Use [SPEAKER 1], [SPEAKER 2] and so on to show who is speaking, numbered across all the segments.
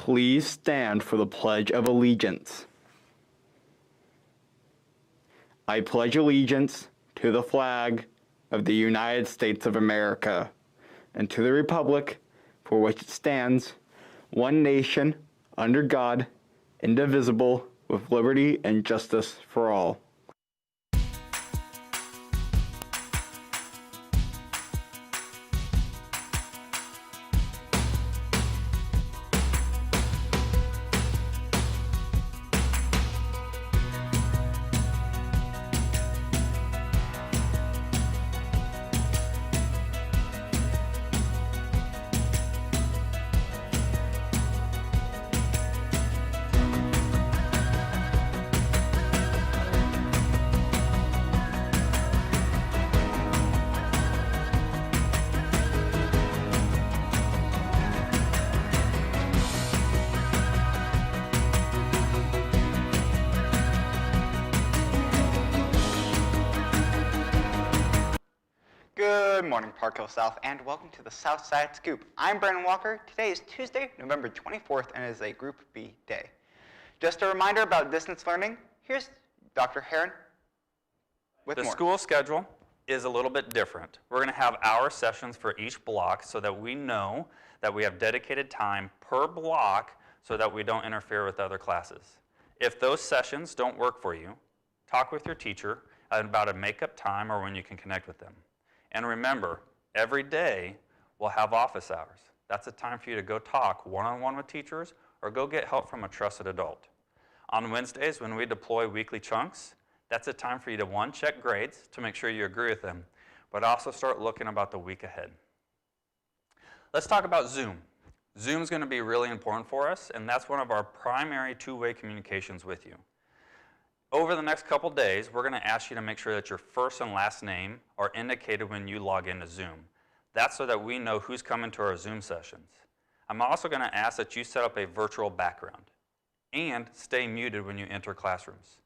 [SPEAKER 1] Please stand for the Pledge of Allegiance. I pledge allegiance to the flag of the United States of America and to the republic for which it stands, one nation, under God, indivisible, with liberty and justice for all.
[SPEAKER 2] Good morning, Park Hill South, and welcome to the Southside Scoop. I'm Brandon Walker. Today is Tuesday, November 24th, and it is a Group B day. Just a reminder about distance learning. Here's Dr. Heron with more.
[SPEAKER 3] The school schedule is a little bit different. We're going to have hour sessions for each block so that we know that we have dedicated time per block so that we don't interfere with other classes. If those sessions don't work for you, talk with your teacher about a make-up time or when you can connect with them. And remember, every day we'll have office hours. That's a time for you to go talk one-on-one with teachers or go get help from a trusted adult. On Wednesdays, when we deploy weekly chunks, that's a time for you to, one, check grades to make sure you agree with them, but also start looking about the week ahead. Let's talk about Zoom. Zoom's going to be really important for us, and that's one of our primary two-way communications with you. Over the next couple days, we're going to ask you to make sure that your first and last name are indicated when you log into Zoom. That's so that we know who's coming to our Zoom sessions. I'm also going to ask that you set up a virtual background and stay muted when you enter classrooms.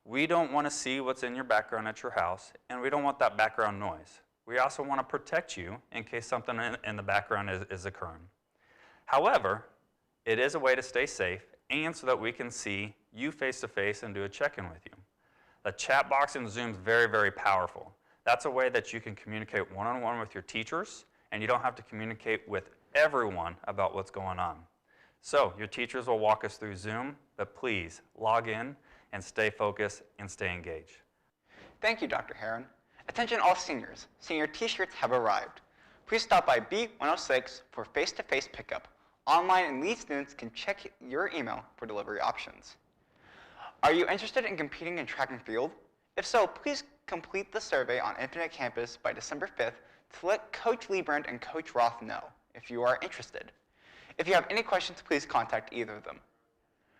[SPEAKER 3] We don't want to see what's in your background at your house, and we don't want that background noise. We also want to protect you in case something in the background is occurring. However, it is a way to stay safe and so that we can see you face-to-face and do a check-in with you. The chat box in Zoom is very, very powerful. That's a way that you can communicate one-on-one with your teachers, and you don't have to communicate with everyone about what's going on. So your teachers will walk us through Zoom, but please log in and stay focused and stay engaged.
[SPEAKER 2] Thank you, Dr. Heron. Attention all seniors. Senior t-shirts have arrived. Please stop by B106 for face-to-face pickup. Online and lead students can check your email for delivery options. Are you interested in competing in track and field? If so, please complete the survey on Infinite Campus by December 5th to let Coach Liebrandt and Coach Roth know if you are interested. If you have any questions, please contact either of them.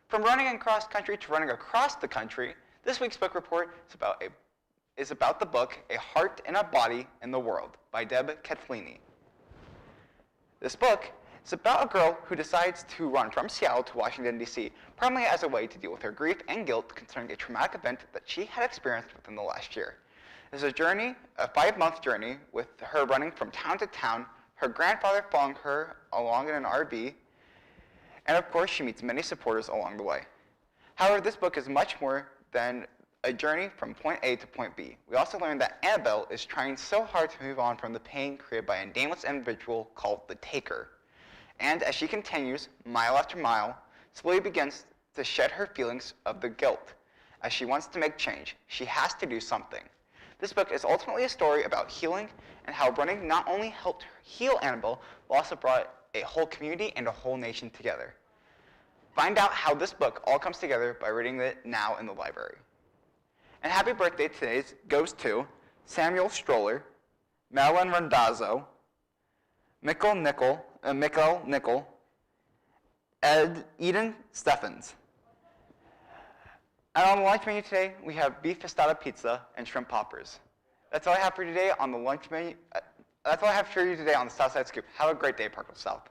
[SPEAKER 2] From running in cross country to running across the country, this week's book report is about the book A Heart and a Body in the World by Deb Catlini. This book is about a girl who decides to run from Seattle to Washington, D.C., primarily as a way to deal with her grief and guilt concerning a traumatic event that she had experienced within the last year. It's a journey, a 5-month journey, with her running from town to town, her grandfather following her along in an RV, and of course she meets many supporters along the way. However, this book is much more than a journey from point A to point B. We also learn that Annabelle is trying so hard to move on from the pain created by a nameless individual called the Taker. And as she continues, mile after mile, slowly begins to shed her feelings of the guilt. As she wants to make change, she has to do something. This book is ultimately a story about healing and how running not only helped heal Annabelle, but also brought a whole community and a whole nation together. Find out how this book all comes together by reading it now in the library. And happy birthday today goes to Samuel Stroller, Marilyn Randazzo, Mikkel Nickel, Eden Steffens. And on the lunch menu today, we have beef tostada pizza and shrimp poppers. That's all I have for you today on the lunch menu. That's all I have for you today on the Southside Scoop. Have a great day, Parkville South.